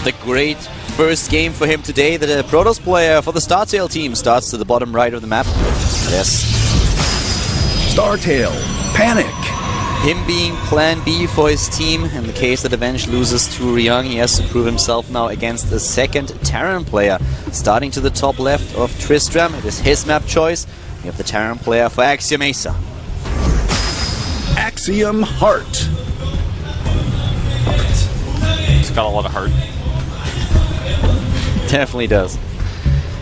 After great first game for him today, the Protoss player for the StarTale team starts to the bottom right of the map. Yes. StarTale, Panic. Him being plan B for his team. In the case that Avenge loses to Ryung, he has to prove himself now against a second Terran player. Starting to the top left of Tristram, it is his map choice. We have the Terran player for Axiom-Acer. Axiom Heart. It's got a lot of heart. Definitely does.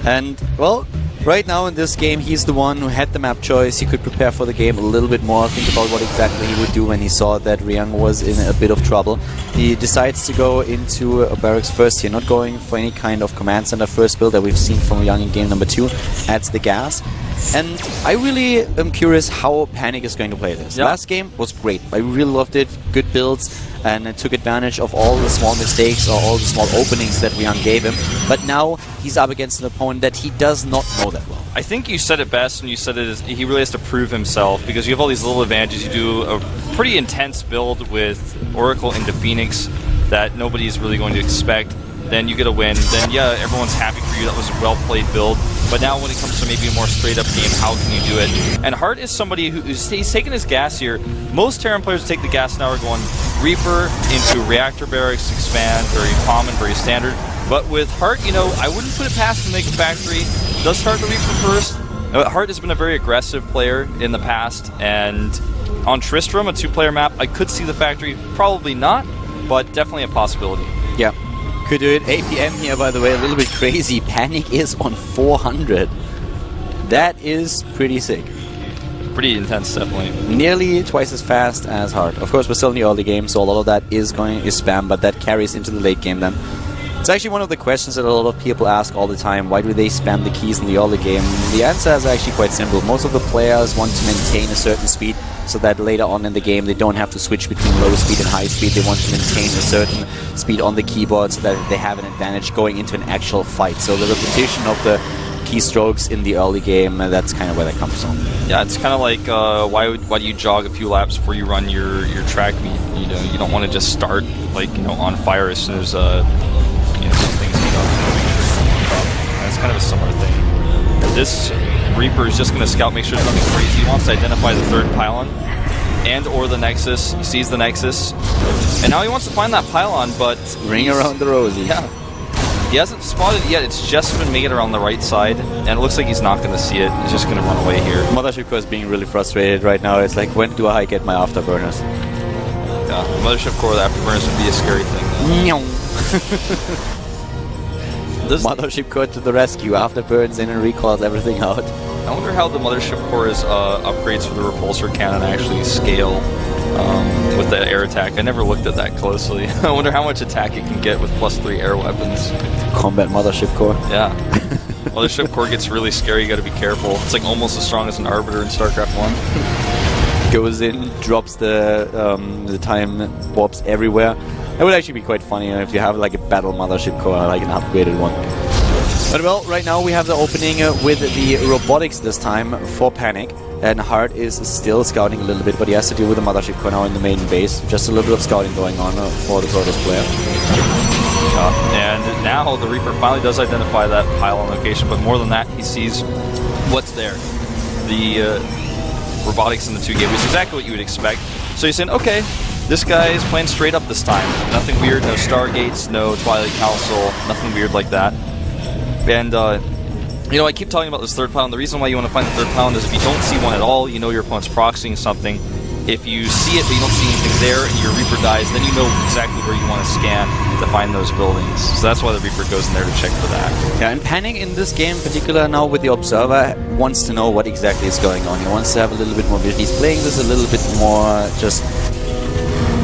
And, well, right now in this game, he's the one who had the map choice. He could prepare for the game a little bit more, think about what exactly he would do when he saw that Ryung was in a bit of trouble. He decides to go into a barracks first here, not going for any kind of command center first build that we've seen from Ryung in game number 2. Adds the gas. And I really am curious how Panic is going to play this. Yep. Last game was great. I really loved it. Good builds. And it took advantage of all the small mistakes or all the small openings that Ryung gave him. But now he's up against an opponent that he does not know that well. I think you said it best when you said he really has to prove himself, because you have all these little advantages. You do a pretty intense build with Oracle into Phoenix that nobody's really going to expect. Then you get a win. Then, yeah, everyone's happy for you. That was a well-played build. But now when it comes to maybe a more straight-up game, how can you do it? And Hart is somebody he's taking his gas here. Most Terran players who take the gas now are going Reaper into Reactor Barracks, Expand, very common, very standard. But with Hart, you know, I wouldn't put it past him to make a factory. Does start the Reaper first. Hart has been a very aggressive player in the past, and on Tristram, a 2-player map, I could see the factory. Probably not, but definitely a possibility. Yeah. Could do it. APM here, by the way, a little bit crazy. Panic is on 400. That is pretty sick. Pretty intense, definitely. Nearly twice as fast as Hart. Of course, we're still in the early game, so a lot of that is spam, but that carries into the late game then. It's actually one of the questions that a lot of people ask all the time. Why do they spam the keys in the early game? The answer is actually quite simple. Most of the players want to maintain a certain speed so that later on in the game they don't have to switch between low speed and high speed. They want to maintain a certain speed on the keyboard so that they have an advantage going into an actual fight. So the repetition of the keystrokes in the early game, that's kind of where that comes from. Yeah, it's kind of like why do you jog a few laps before you run your track meet? You know, you don't want to just start on fire as soon as some things heat up. That's kind of a similar thing. This Reaper is just going to scout, make sure there's nothing crazy. He wants to identify the third pylon and or the Nexus. He sees the Nexus, and now he wants to find that pylon, but ring around the rosy. Yeah. He hasn't spotted it yet. It's just been making it around the right side, and it looks like he's not going to see it. He's just going to run away here. Mothership Core is being really frustrated right now. It's like, when do I get my afterburners? Yeah, Mothership Core, the afterburners would be a scary thing. This Mothership Core to the rescue. Afterburns in and recalls everything out. I wonder how the Mothership Core's upgrades for the repulsor cannon actually scale with the air attack. I never looked at that closely. I wonder how much attack it can get with +3 air weapons. Combat Mothership Core. Yeah. Mothership Core gets really scary, you gotta be careful. It's like almost as strong as an Arbiter in StarCraft 1. Goes in, drops the time warps everywhere. That would actually be quite funny if you have like a battle Mothership Core, like an upgraded one. But well, right now we have the opening with the robotics this time for Panic. And Hart is still scouting a little bit, but he has to deal with the Mothership Core now in the main base. Just a little bit of scouting going on for the Protoss player. And now the Reaper finally does identify that pylon location, but more than that, he sees what's there. The robotics in the 2 gate, which is exactly what you would expect. So he's saying, okay, this guy is playing straight up this time. Nothing weird, no Stargates, no Twilight Council, nothing weird like that. And, you know, I keep talking about this third pylon. The reason why you want to find the third pylon is if you don't see one at all, you know your opponent's proxying something. If you see it but you don't see anything there and your Reaper dies, then you know exactly where you want to scan to find those buildings. So that's why the Reaper goes in there to check for that. Yeah, and Panic in this game in particular now with the Observer wants to know what exactly is going on. He wants to have a little bit more vision. He's playing this a little bit more just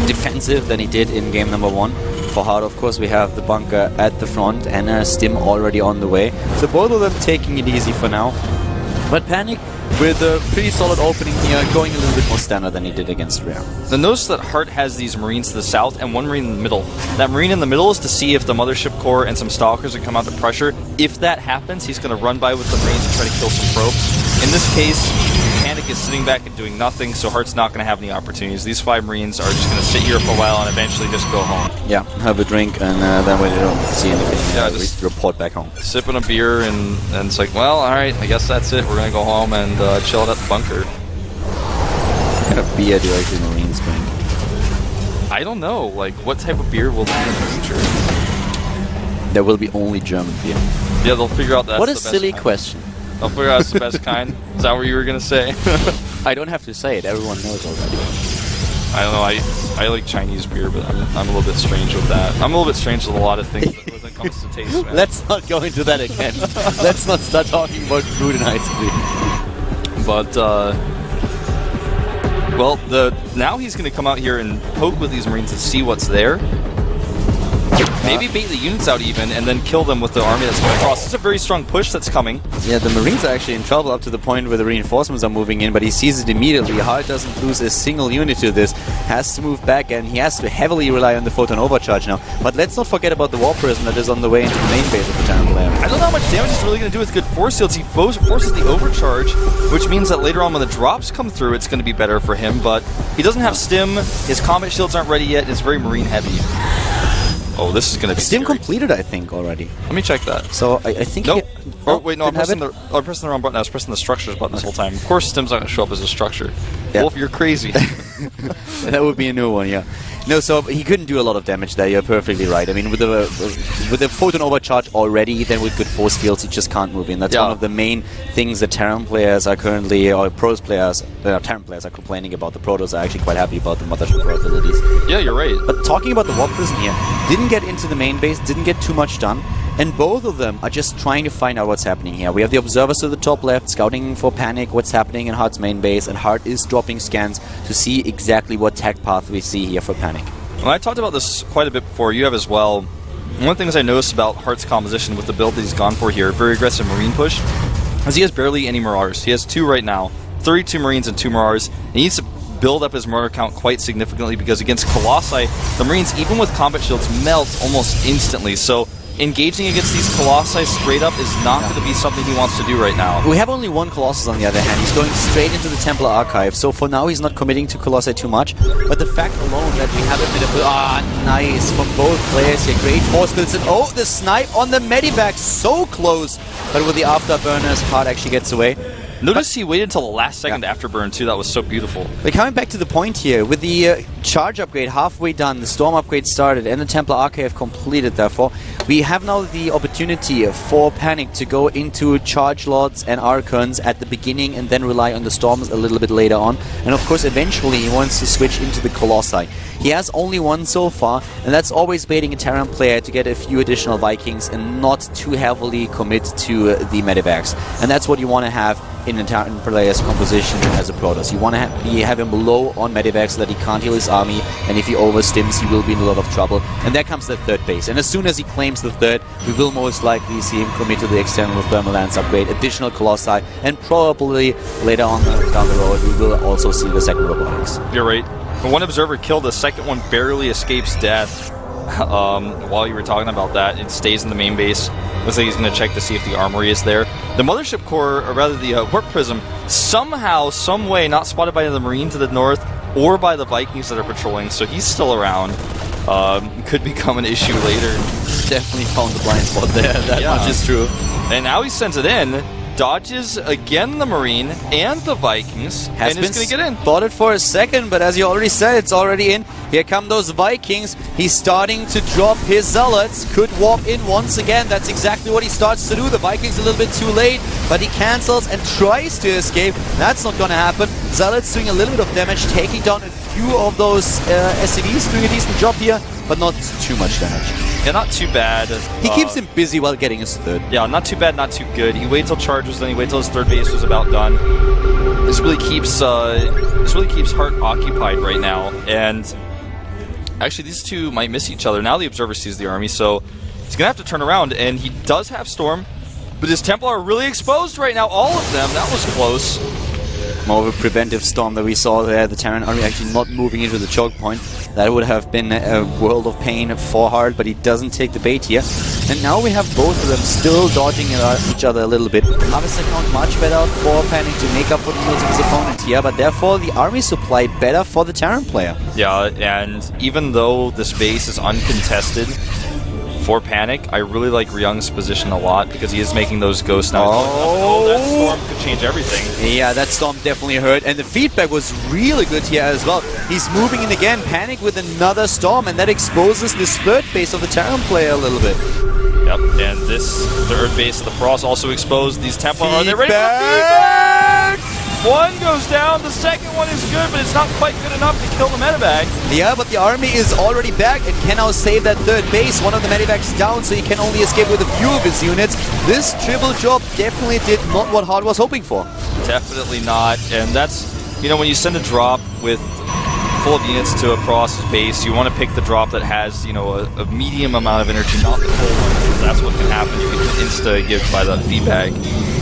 defensive than he did in game number 1. For Hart, of course, we have the bunker at the front and a stim already on the way. So both of them taking it easy for now. But Panic with a pretty solid opening here, going a little bit more standard than he did against Rare. So notice that Hart has these Marines to the south and one Marine in the middle. That Marine in the middle is to see if the Mothership Core and some Stalkers are come out to pressure. If that happens, he's going to run by with the Marines and try to kill some probes. In this case, Panic Panic is sitting back and doing nothing, so Heart's not going to have any opportunities. These 5 Marines are just going to sit here for a while and eventually just go home. Yeah, have a drink, and then when they don't see anything, just report back home. Sipping a beer, and it's like, well, alright, I guess that's it. We're going to go home and chill at the bunker. What kind of beer do actually Marines drink? I don't know. Like, what type of beer will be in the future? There will be only German beer. Yeah, they'll figure out that's what the a best silly kind. question. They'll figure out it's the best kind. Is that what you were going to say? I don't have to say it. Everyone knows already. I don't know. I like Chinese beer, but I'm a little bit strange with that. I'm a little bit strange with a lot of things when it comes to taste. Man. Let's not go into that again. Let's not start talking about food and ice cream. But, well, now he's going to come out here and poke with these Marines and see what's there. Maybe bait the units out even, and then kill them with the army that's coming across. It's a very strong push that's coming. Yeah, the Marines are actually in trouble up to the point where the reinforcements are moving in, but he sees it immediately. Hart doesn't lose a single unit to this. Has to move back, and he has to heavily rely on the photon overcharge now. But let's not forget about the War Prism that is on the way into the main base of the Temple there. I don't know how much damage it's really going to do with good force fields. He forces the overcharge, which means that later on when the drops come through, it's going to be better for him. But he doesn't have stim. His combat shields aren't ready yet. It's very Marine heavy. Oh, this is going to be Stim scary. completed, I think, already. Let me check that. So I think. Nope. Oh, wait, no, I'm didn't have pressing the wrong button. I was pressing the structures button this whole time. Of course, Stim's not going to show up as a structure. Yeah. Wolf, you're crazy. That would be a new one, yeah. No, so he couldn't do a lot of damage there. You're perfectly right. I mean, with the photon overcharge already, then with good force fields, he just can't move in. That's one of the main things that Terran players are currently, or Pros players, Terran players are complaining about. The Protoss are actually quite happy about the Mothership abilities. Yeah, you're right. But talking about the War Prison here, didn't get into the main base, didn't get too much done. And both of them are just trying to find out what's happening here. We have the observers to the top left, scouting for Panic, what's happening in Hart's main base, and Hart is dropping scans to see exactly what tech path we see here for Panic. Well, I talked about this quite a bit before. You have as well. One of the things I noticed about Hart's composition with the build that he's gone for here, very aggressive Marine push, is he has barely any Mirars. He has 2 right now, 32 Marines and 2 Mirars. And he needs to build up his Marauder count quite significantly because against Colossi, the Marines, even with combat shields, melt almost instantly. So engaging against these Colossi straight up is not going to be something he wants to do right now. We have only one Colossus on the other hand. He's going straight into the Templar Archive, so for now he's not committing to Colossi too much. But the fact alone that we have a bit of nice from both players here. Great force builds, and oh, the snipe on the Medivac, so close. But with the afterburners, Hart actually gets away. Notice he waited until the last second to afterburn too. That was so beautiful. But coming back to the point here, with the charge upgrade halfway done, the Storm upgrade started, and the Templar Archive completed, therefore, we have now the opportunity for Panic to go into Charge Lords and Archons at the beginning and then rely on the Storms a little bit later on. And of course, eventually he wants to switch into the Colossi. He has only one so far, and that's always baiting a Terran player to get a few additional Vikings and not too heavily commit to the Medivacs. And that's what you want to have in a Terran player's composition as a Protoss. You want to have him low on Medivacs so that he can't heal his army, and if he overstims, he will be in a lot of trouble. And there comes the third base. And as soon as he claims the third, we will most likely see him commit to the external thermal lance upgrade, additional Colossi, and probably later on down the road, we will also see the second robotics. You're right. But one observer killed, the second one barely escapes death. While you were talking about that, it stays in the main base. Looks like he's going to check to see if the armory is there. The Mothership Core, or rather the Warp Prism, somehow, some way, not spotted by the Marine to the north or by the Vikings that are patrolling, so he's still around. Could become an issue later. Definitely found the blind spot there, that much is true. And now he sends it in. Dodges again the Marine and the Vikings, and is going to get in. Spotted for a second, but as you already said, it's already in. Here come those Vikings. He's starting to drop his Zealots. Could warp in once again. That's exactly what he starts to do. The Vikings a little bit too late, but he cancels and tries to escape. That's not going to happen. Zealots doing a little bit of damage, taking down a few of those SCVs, doing a decent job here, but not too much damage. Yeah, not too bad. He keeps him busy while getting his third. Yeah, not too bad, not too good. He waited till charges, then he waited till his third base was about done. This really keeps Hart occupied right now, and actually these two might miss each other. Now the Observer sees the army, so he's gonna have to turn around, and he does have Storm, but his Templar are really exposed right now. All of them. That was close. More of a preventive storm that we saw there. The Terran army actually not moving into the choke point. That would have been a world of pain for Hard, but he doesn't take the bait here. And now we have both of them still dodging each other a little bit. Harvest account much better for Pennant to make up for the heals of his opponent here, but therefore the army supply better for the Terran player. Yeah, and even though this base is uncontested for Panic, I really like Ryung's position a lot because he is making those ghosts now. Oh, that storm could change everything. Yeah, that storm definitely hurt, and the feedback was really good here as well. He's moving in again, Panic with another storm, and that exposes this third base of the Terran player a little bit. Yep, and this third base of the Frost also exposed these Templar. Are they ready for feedback? One goes down, the second one is good, but it's not quite good enough to kill the medevac. Yeah, but the army is already back and can now save that third base. One of the medevacs down, so he can only escape with a few of his units. This triple job definitely did not what Hard was hoping for. Definitely not, and that's, you know, when you send a drop with full of units to a Frost's base, you want to pick the drop that has, you know, a medium amount of energy, not the full one, because that's what can happen. You can insta-give by the feedback.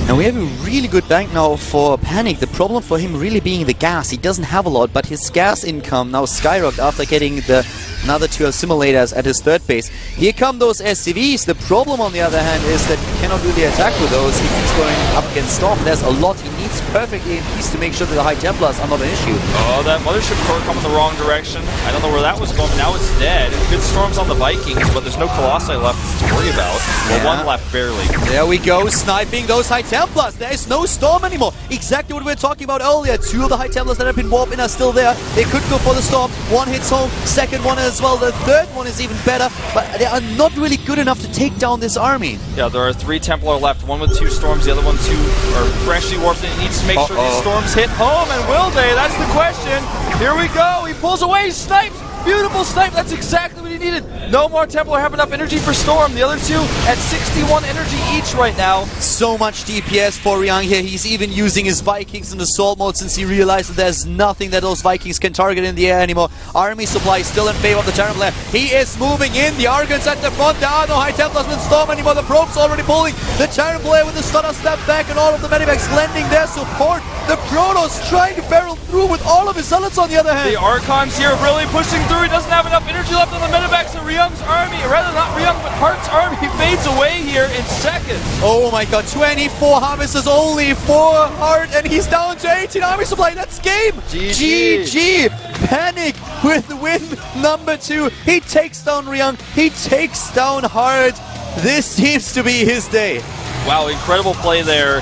And we have a really good bank now for Panic. The problem for him really being the gas. He doesn't have a lot, but his gas income now skyrocketed after getting the another 2 assimilators at his third base. Here come those SCVs. The problem, on the other hand, is that he cannot really attack with those. He keeps going up against Storm. There's a lot. He needs perfect AMPs to make sure that the High Templars are not an issue. Oh, that Mothership core coming the wrong direction. I don't know where that was going, but now it's dead. Good storms on the Vikings, but there's no Colossi left to worry about. Well, one left, barely. There we go, sniping those High Templars. There is no Storm anymore. Exactly what we were talking about earlier. 2 of the High Templars that have been warped in are still there. They could go for the Storm. One hits home, second one as well. The third one is even better, but they are not really good enough to take down this army. Yeah, there are 3 Templar left. One with 2 storms, the other one 2 are freshly warped, and it needs to make sure these storms hit home, and will they? That's the question. Here we go. He pulls away, snipes. Beautiful snipe. That's exactly what he needed. No more Templar have enough energy for Storm. The other 2 at 61 energy each right now. So much DPS for Ryung here. He's even using his Vikings in assault mode since he realized that there's nothing that those Vikings can target in the air anymore. Army supply is still in favor of the Terran player. He is moving in. The Argons at the front. There are no High Templars with Storm anymore. The Probe's already pulling. The Terran player with the stunner step back, and all of the medivacs lending their support. The Protoss trying to barrel through with all of his zealots on the other hand. The Archons here really pushing through. He doesn't have enough energy left on the medivacs, and Ryung's army, rather not Ryung, but Hart's army fades away here in seconds. Oh my god, 24 harvests only for Hart, and he's down to 18 army supply. That's game. GG. Panic with win number 2. He takes down Ryung. He takes down Hart. This seems to be his day. Wow, incredible play there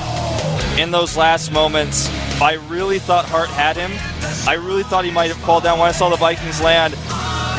in those last moments. I really thought Hart had him. I really thought he might have fallen down when I saw the Vikings land.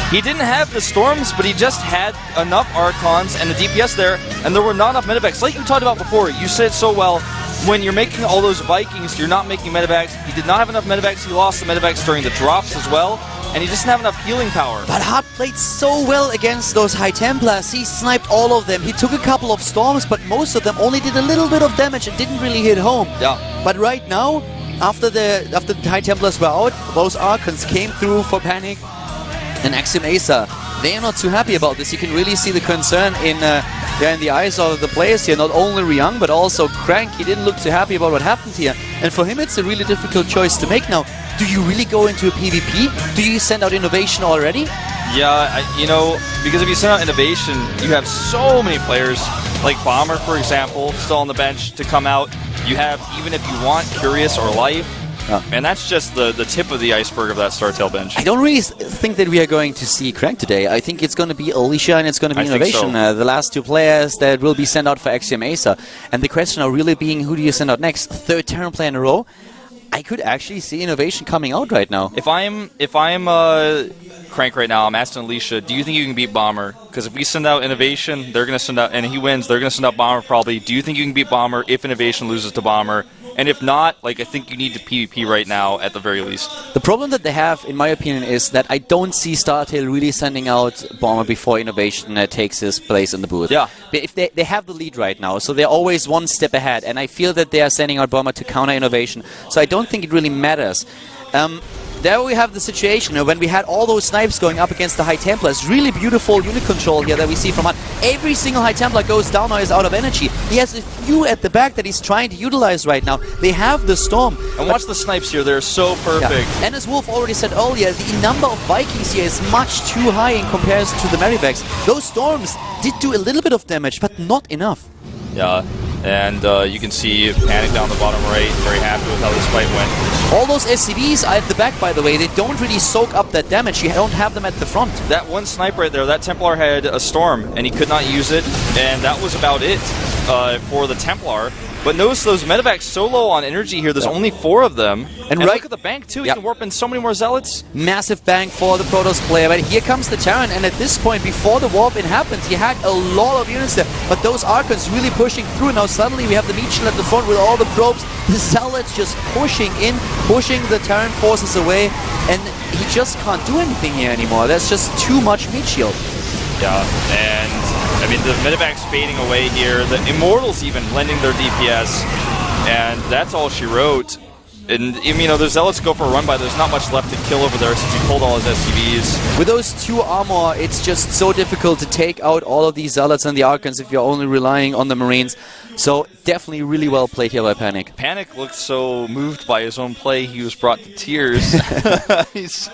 He didn't have the storms, but he just had enough Archons and the DPS there, and there were not enough medevacs. Like you talked about before, you said it so well. When you're making all those Vikings, you're not making medevacs. He did not have enough medevacs. He lost the medevacs during the drops as well, and he just didn't have enough healing power. But Hart played so well against those High Templars. He sniped all of them. He took a couple of storms, but most of them only did a little bit of damage and didn't really hit home. Yeah. But right now, after the High Templars were out, those Archons came through for Panic. And Axiom-Acer, they are not too happy about this. You can really see the concern in the eyes of the players here. Not only Ryung, but also Crank. He didn't look too happy about what happened here. And for him, it's a really difficult choice to make now. Do you really go into a PvP? Do you send out Innovation already? Yeah, you know, because if you send out Innovation, you have so many players, like Bomber, for example, still on the bench to come out. You have, even if you want, Curious or Life. And that's just the tip of the iceberg of that StarTale bench. I don't really think that we are going to see Crank today. I think it's going to be Alicia and it's going to be Innovation. So. The last 2 players that will be sent out for Axiom-Acer. And the question now really being, who do you send out next? 3rd Terran player in a row? I could actually see Innovation coming out right now. If I'm Crank right now, I'm asking Alicia, do you think you can beat Bomber? Because if we send out Innovation, they're going to send out, and he wins, they're going to send out Bomber probably. Do you think you can beat Bomber if Innovation loses to Bomber? And if not, like, I think you need to PvP right now at the very least. The problem that they have, in my opinion, is that I don't see StarTale really sending out Bomber before Innovation takes his place in the booth. Yeah. If they have the lead right now, so they're always one step ahead, and I feel that they are sending out Bomber to counter Innovation, so I don't think it really matters. there we have the situation when we had all those snipes going up against the High Templars. Really beautiful unit control here that we see from HOT. Every single High Templar goes down or is out of energy. He has a few at the back that he's trying to utilize right now. They have the Storm. And watch the snipes here. They're so perfect. Yeah. And as Wolf already said earlier, the number of Vikings here is much too high in comparison to the Merrybags. Those Storms did do a little bit of damage, but not enough. Yeah. And you can see Panic down the bottom right, very happy with how this fight went. All those SCVs are at the back, by the way. They don't really soak up that damage. You don't have them at the front. That one snipe right there, that Templar had a Storm, and he could not use it, and that was about it for the Templar. But notice those medevacs so low on energy here, there's only 4 of them. And right, look at the bank too, you can warp in so many more Zealots. Massive bank for the Protoss player, but here comes the Terran, and at this point, before the warp in happens, he had a lot of units there, but those Archons really pushing through. Now suddenly we have the meat shield at the front with all the probes, the Zealots just pushing in, pushing the Terran forces away, and he just can't do anything here anymore. There's just too much meat shield. Yeah, and I mean, the medevac's fading away here. The Immortals even lending their DPS, and that's all she wrote. And, you know, the Zealots go for a run by. There's not much left to kill over there since he pulled all his SCVs. With those 2 armor, it's just so difficult to take out all of these Zealots and the Archons if you're only relying on the Marines. So definitely really well played here by Panic. Panic looked so moved by his own play, he was brought to tears. He's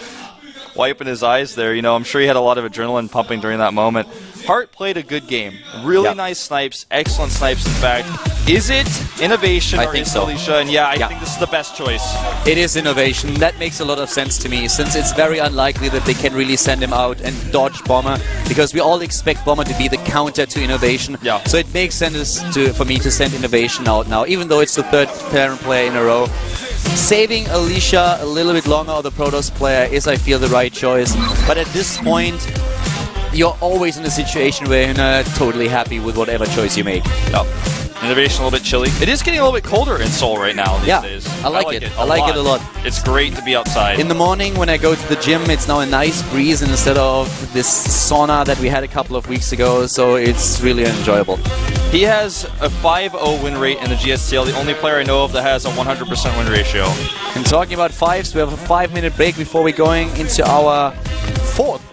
wiping his eyes there. You know, I'm sure he had a lot of adrenaline pumping during that moment. Hart played a good game. Really nice snipes. Excellent snipes, in fact. Is it innovation or is it Alicia? And I think this is the best choice. It is innovation. That makes a lot of sense to me, since it's very unlikely that they can really send him out and dodge Bomber, because we all expect Bomber to be the counter to innovation. Yeah. So it makes sense for me to send innovation out now, even though it's the 3rd Terran player in a row. Saving Alicia a little bit longer, or the Protoss player, is, I feel, the right choice. But at this point, you're always in a situation where you're not totally happy with whatever choice you make. Innovation a little bit chilly. It is getting a little bit colder in Seoul right now these days. I like it. I like it a lot. It's great to be outside. In the morning when I go to the gym, it's now a nice breeze instead of this sauna that we had a couple of weeks ago, so it's really enjoyable. He has a 5-0 win rate in the GSTL, the only player I know of that has a 100% win ratio. And talking about 5s, we have a 5-minute break before we're going into our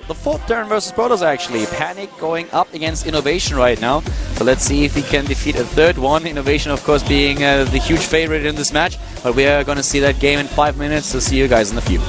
the fourth turn versus Protoss, actually. Panic going up against Innovation right now. So let's see if he can defeat a 3rd one. Innovation, of course, being the huge favorite in this match. But we are going to see that game in 5 minutes, so see you guys in a few.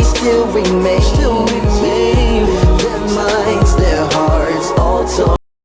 Still remain.